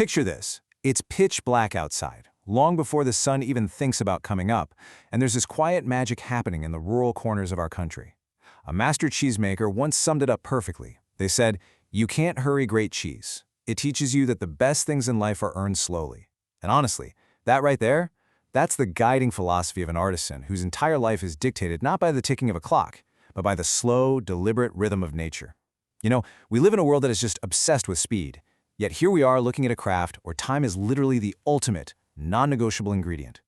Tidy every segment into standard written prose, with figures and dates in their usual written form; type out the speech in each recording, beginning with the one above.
Picture this. It's pitch black outside, long before the sun even thinks about coming up, and there's this quiet magic happening in the rural corners of our country. A master cheesemaker once summed it up perfectly. They said, "You can't hurry great cheese. It teaches you that the best things in life are earned slowly." And honestly, that right there, that's the guiding philosophy of an artisan whose entire life is dictated not by the ticking of a clock, but by the slow, deliberate rhythm of nature. You know, we live in a world that is just obsessed with speed. Yet here we are looking at a craft where time is literally the ultimate, non-negotiable ingredient.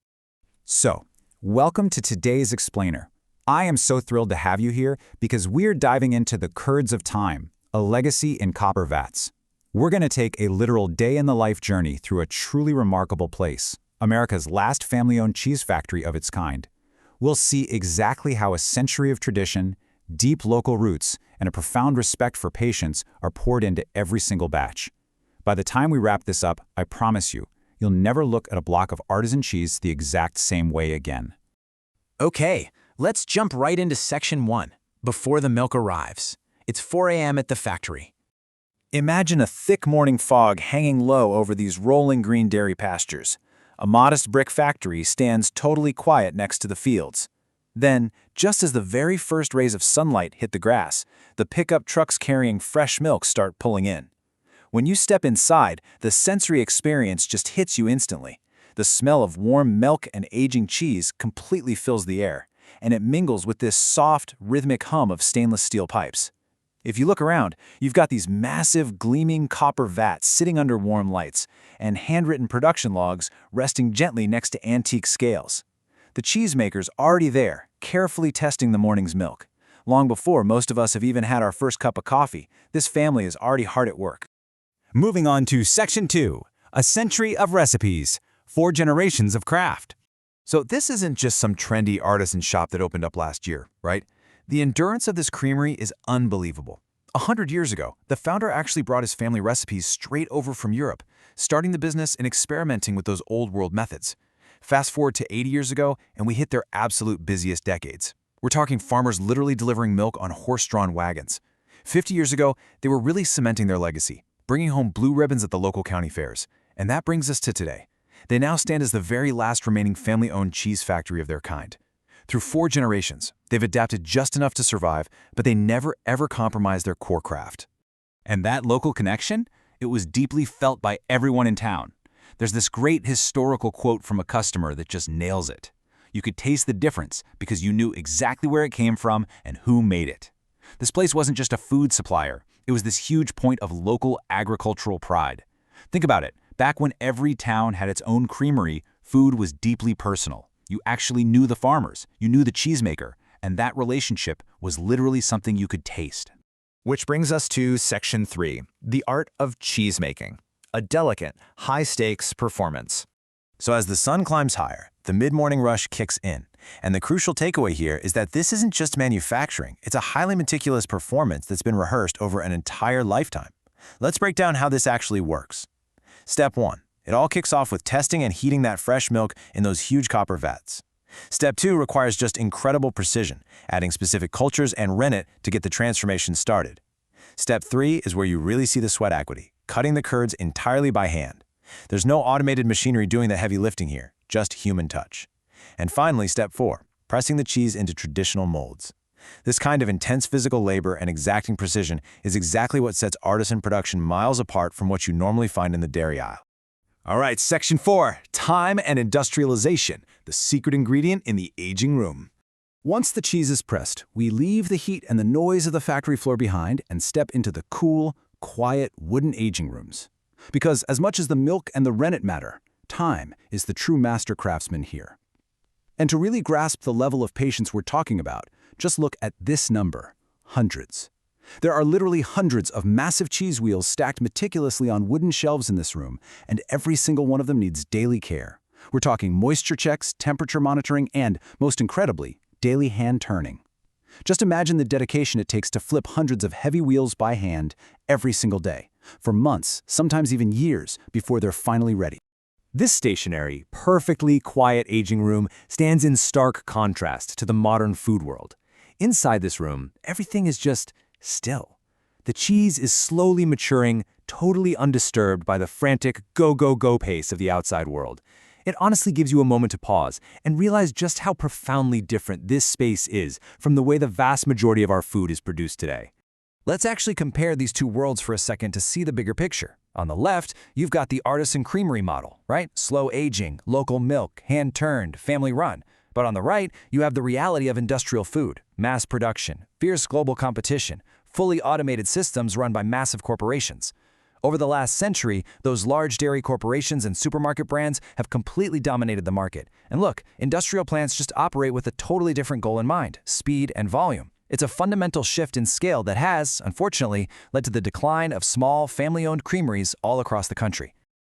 So, welcome to today's Explainer. I am so thrilled to have you here because we're diving into the curds of time, a legacy in copper vats. We're going to take a literal day-in-the-life journey through a truly remarkable place, America's last family-owned cheese factory of its kind. We'll see exactly how a century of tradition, deep local roots, and a profound respect for patience are poured into every single batch. By the time we wrap this up, I promise you, you'll never look at a block of artisan cheese the exact same way again. Okay, let's jump right into Section 1, before the milk arrives. It's 4 a.m. at the factory. Imagine a thick morning fog hanging low over these rolling green dairy pastures. A modest brick factory stands totally quiet next to the fields. Then, just as the very first rays of sunlight hit the grass, the pickup trucks carrying fresh milk start pulling in. When you step inside, the sensory experience just hits you instantly. The smell of warm milk and aging cheese completely fills the air, and it mingles with this soft, rhythmic hum of stainless steel pipes. If you look around, you've got these massive, gleaming copper vats sitting under warm lights, and handwritten production logs resting gently next to antique scales. The cheesemaker's already there, carefully testing the morning's milk. Long before most of us have even had our first cup of coffee, this family is already hard at work. Moving on to Section 2, a century of recipes, 4 generations of craft. So this isn't just some trendy artisan shop that opened up last year, right? The endurance of this creamery is unbelievable. 100 years ago, the founder actually brought his family recipes straight over from Europe, starting the business and experimenting with those old-world methods. Fast forward to 80 years ago, and we hit their absolute busiest decades. We're talking farmers literally delivering milk on horse-drawn wagons. 50 years ago, they were really cementing their legacy, bringing home blue ribbons at the local county fairs. And that brings us to today. They now stand as the very last remaining family-owned cheese factory of their kind. Through 4 generations, they've adapted just enough to survive, but they never ever compromised their core craft. And that local connection? It was deeply felt by everyone in town. There's this great historical quote from a customer that just nails it. You could taste the difference because you knew exactly where it came from and who made it. This place wasn't just a food supplier. It was this huge point of local agricultural pride. Think about it. Back when every town had its own creamery, food was deeply personal. You actually knew the farmers, you knew the cheesemaker, and that relationship was literally something you could taste. Which brings us to Section 3, the art of cheesemaking, a delicate, high-stakes performance. So as the sun climbs higher, the mid-morning rush kicks in. And the crucial takeaway here is that this isn't just manufacturing, it's a highly meticulous performance that's been rehearsed over an entire lifetime. Let's break down how this actually works. Step 1. It all kicks off with testing and heating that fresh milk in those huge copper vats. Step 2 requires just incredible precision, adding specific cultures and rennet to get the transformation started. Step 3 is where you really see the sweat equity, cutting the curds entirely by hand. There's no automated machinery doing the heavy lifting here, just human touch. And finally, Step 4, pressing the cheese into traditional molds. This kind of intense physical labor and exacting precision is exactly what sets artisan production miles apart from what you normally find in the dairy aisle. All right, Section 4, time and industrialization, the secret ingredient in the aging room. Once the cheese is pressed, we leave the heat and the noise of the factory floor behind and step into the cool, quiet wooden aging rooms. Because as much as the milk and the rennet matter, time is the true master craftsman here. And to really grasp the level of patience we're talking about, just look at this number, hundreds. There are literally hundreds of massive cheese wheels stacked meticulously on wooden shelves in this room, and every single one of them needs daily care. We're talking moisture checks, temperature monitoring, and, most incredibly, daily hand turning. Just imagine the dedication it takes to flip hundreds of heavy wheels by hand every single day, for months, sometimes even years, before they're finally ready. This stationary, perfectly quiet aging room stands in stark contrast to the modern food world. Inside this room, everything is just still. The cheese is slowly maturing, totally undisturbed by the frantic go-go-go pace of the outside world. It honestly gives you a moment to pause and realize just how profoundly different this space is from the way the vast majority of our food is produced today. Let's actually compare these two worlds for a second to see the bigger picture. On the left, you've got the artisan creamery model, right? Slow aging, local milk, hand-turned, family-run. But on the right, you have the reality of industrial food, mass production, fierce global competition, fully automated systems run by massive corporations. Over the last century, those large dairy corporations and supermarket brands have completely dominated the market. And look, industrial plants just operate with a totally different goal in mind: speed and volume. It's a fundamental shift in scale that has, unfortunately, led to the decline of small, family-owned creameries all across the country.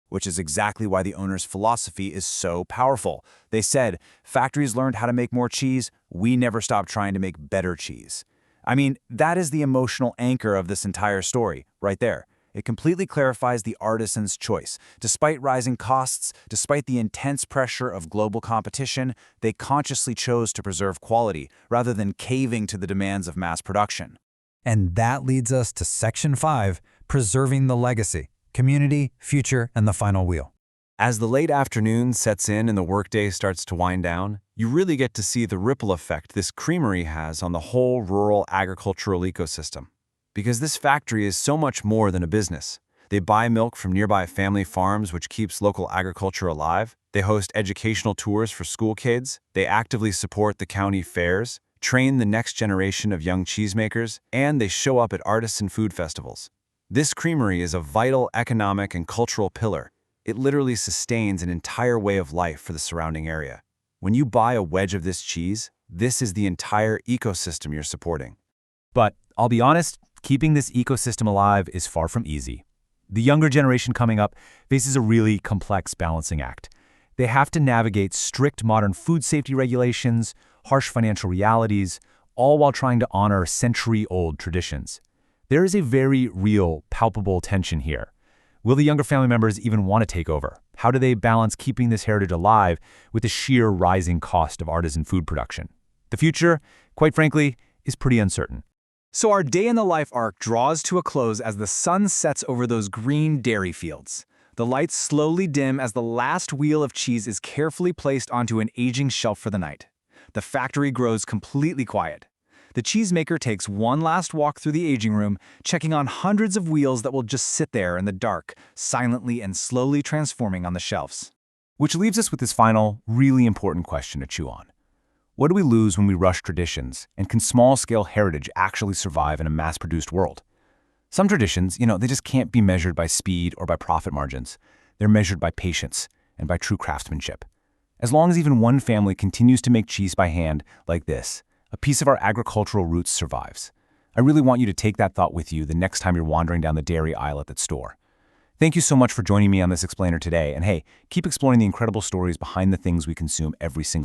Which is exactly why the owner's philosophy is so powerful. They said, factories learned how to make more cheese, we never stopped trying to make better cheese. I mean, that is the emotional anchor of this entire story, right there. It completely clarifies the artisan's choice. Despite rising costs, despite the intense pressure of global competition, they consciously chose to preserve quality rather than caving to the demands of mass production. And that leads us to Section 5, Preserving the Legacy, Community, Future, and the Final Wheel. As the late afternoon sets in and the workday starts to wind down, you really get to see the ripple effect this creamery has on the whole rural agricultural ecosystem. Because this factory is so much more than a business. They buy milk from nearby family farms, which keeps local agriculture alive. They host educational tours for school kids. They actively support the county fairs, train the next generation of young cheesemakers, and they show up at artisan food festivals. This creamery is a vital economic and cultural pillar. It literally sustains an entire way of life for the surrounding area. When you buy a wedge of this cheese, this is the entire ecosystem you're supporting. But I'll be honest, keeping this ecosystem alive is far from easy. The younger generation coming up faces a really complex balancing act. They have to navigate strict modern food safety regulations, harsh financial realities, all while trying to honor century-old traditions. There is a very real, palpable tension here. Will the younger family members even want to take over? How do they balance keeping this heritage alive with the sheer rising cost of artisan food production? The future, quite frankly, is pretty uncertain. So our day in the life arc draws to a close as the sun sets over those green dairy fields. The lights slowly dim as the last wheel of cheese is carefully placed onto an aging shelf for the night. The factory grows completely quiet. The cheesemaker takes one last walk through the aging room, checking on hundreds of wheels that will just sit there in the dark, silently and slowly transforming on the shelves. Which leaves us with this final, really important question to chew on. What do we lose when we rush traditions, and can small-scale heritage actually survive in a mass-produced world? Some traditions, they just can't be measured by speed or by profit margins. They're measured by patience and by true craftsmanship. As long as even one family continues to make cheese by hand like this, a piece of our agricultural roots survives. I really want you to take that thought with you the next time you're wandering down the dairy aisle at that store. Thank you so much for joining me on this explainer today, and hey, keep exploring the incredible stories behind the things we consume every single day.